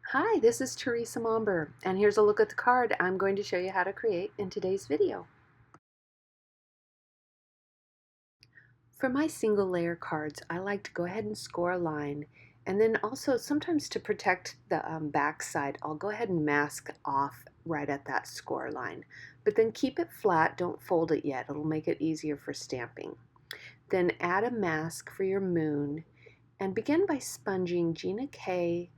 Hi, this is Teresa Momber, and here's a look at the card I'm going to show you how to create in today's video. For my single layer cards, I like to go ahead and score a line, and then also sometimes to protect the back side, I'll go ahead and mask off right at that score line. But then keep it flat, don't fold it yet, it'll make it easier for stamping. Then add a mask for your moon, and begin by sponging Gina K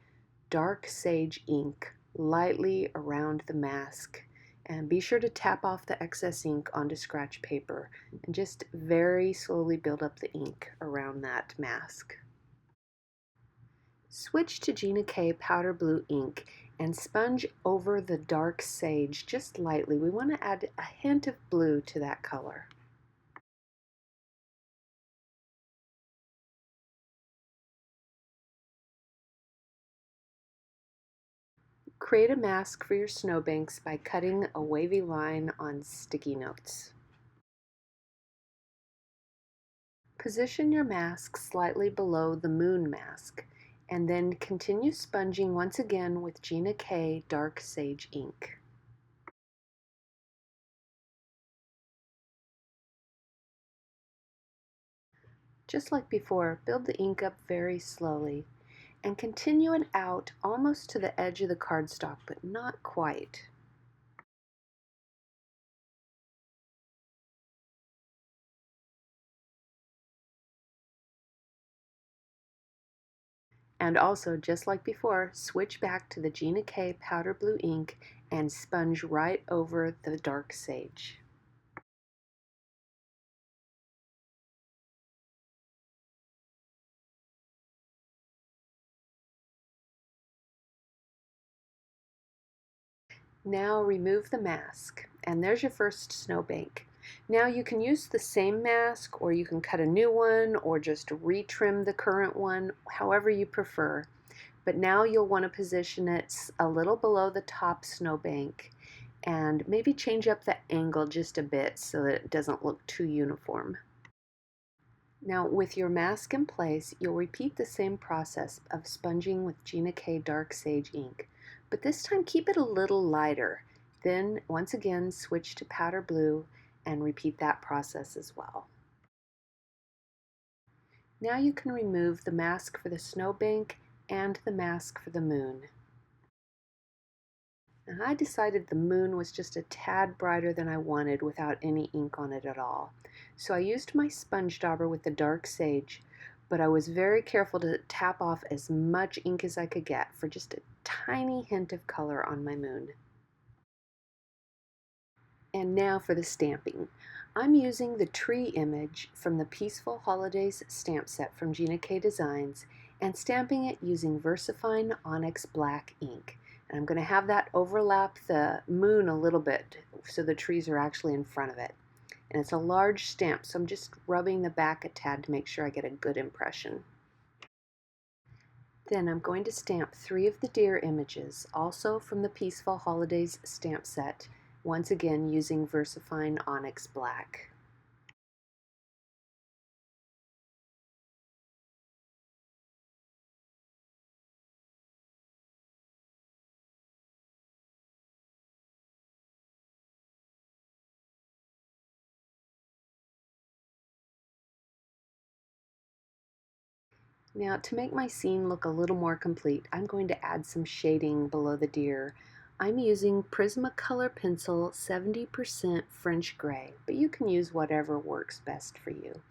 Dark Sage ink lightly around the mask, and be sure to tap off the excess ink onto scratch paper and just very slowly build up the ink around that mask. Switch to Gina K powder blue ink and sponge over the dark sage just lightly. We want to add a hint of blue to that color. Create a mask for your snowbanks by cutting a wavy line on sticky notes. Position your mask slightly below the moon mask, and then continue sponging once again with Gina K Dark Sage ink. Just like before, build the ink up very slowly, and continue it out almost to the edge of the cardstock, but not quite. And also, just like before, switch back to the Gina K powder blue ink and sponge right over the dark sage. Now remove the mask, and there's your first snowbank. Now you can use the same mask, or you can cut a new one, or just retrim the current one, however you prefer. But now you'll want to position it a little below the top snowbank, and maybe change up the angle just a bit so that it doesn't look too uniform. Now with your mask in place, you'll repeat the same process of sponging with Gina K Dark Sage ink, but this time keep it a little lighter. Then once again switch to powder blue and repeat that process as well. Now you can remove the mask for the snowbank and the mask for the moon. Now I decided the moon was just a tad brighter than I wanted without any ink on it at all. So I used my sponge dauber with the dark sage, but I was very careful to tap off as much ink as I could get for just a tiny hint of color on my moon. And now for the stamping. I'm using the tree image from the Peaceful Holidays stamp set from Gina K Designs and stamping it using versafine onyx black ink. And I'm going to have that overlap the moon a little bit so the trees are actually in front of it. And it's a large stamp, so I'm just rubbing the back a tad to make sure I get a good impression. Then I'm going to stamp 3 of the deer images, also from the Peaceful Holidays stamp set, once again using versafine onyx black. Now to make my scene look a little more complete, I'm going to add some shading below the deer. I'm using Prismacolor pencil 70% French gray, but you can use whatever works best for you.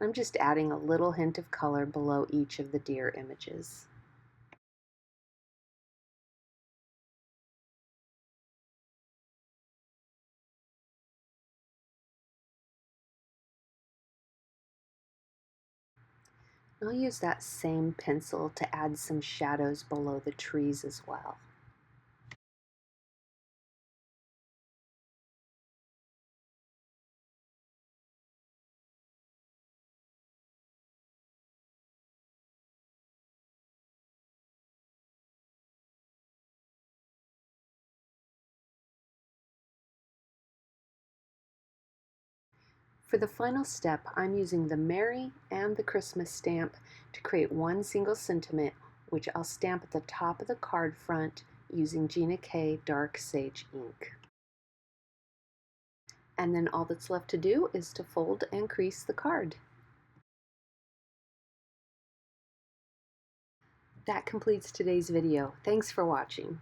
I'm just adding a little hint of color below each of the deer images. I'll use that same pencil to add some shadows below the trees as well. For the final step, I'm using the Merry and the Christmas stamp to create one single sentiment which I'll stamp at the top of the card front using Gina K Dark Sage ink. And then all that's left to do is to fold and crease the card. That completes today's video. Thanks for watching.